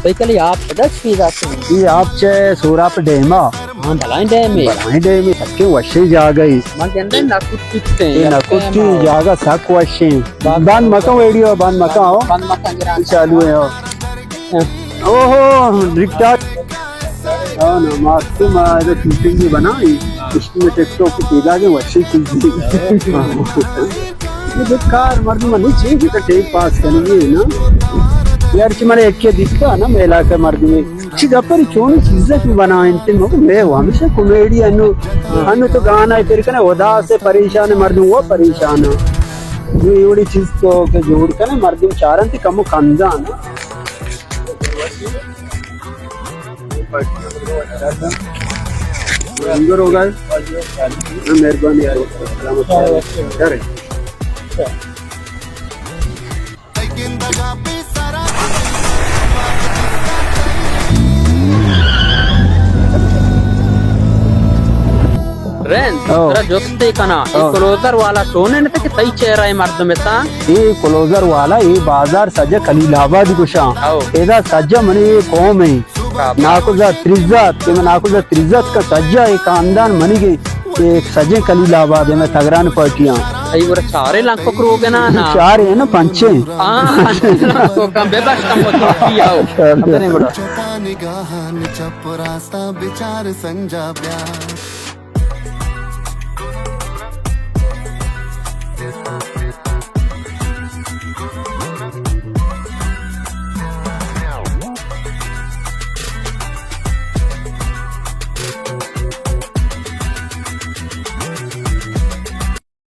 Baikali आप pedas fizasin. ये आप चे सूरा पे डेमा हाँ बलाइन डे में. बधाई डे में सबके वशे जा गई मां कहते हैं नाकुट कितने. ये नकुटी जागा सक वशे बान मका वीडियो बान मका हो बंद मकान गिरा. चालू है ओहो रिक्टा हाँ ना मास्क में इधर शूटिंग भी बनाई इसमें टिकटॉक पे तेला के वशे चीज़ ये बेकार मर्द में नहीं चाहिए तो टेप पास करेंगे ना यार कि मैंने एक के दिखता ना मेला के मर्द में चीज पर क्यों चीजें क्यों बनाए इनते मगर मैं हमेशा कॉमेडी अनु तो गाना है फिर कने उदास से परेशान है मर्द वो परेशान है ये बड़ी चीज को के जोड़ के ना मर्द चारन थी कम कंजा ना अंदर होगा मेहरबानी यार सलामत रेन तेरा जोते कना ये क्लोजर वाला सोने ने तक तई चेहरा है मर्द में ता ये क्लोजर वाला ये बाजार सजा खलीलाबाद गुशा एदा सजा मने ये कौम है नाकुजा त्रिज्जत के नाकुजा त्रिज्जत का सजा एक खानदान मनी के एक सजे खलीलाबाद में तगरान पार्टियां आई वो चारे लाख पकड़ोगे ना ना चार है ना पंचे हां तो कम बेबस कम होती आओ अपने बड़ा निगाह निचप रास्ता विचार संजा प्यार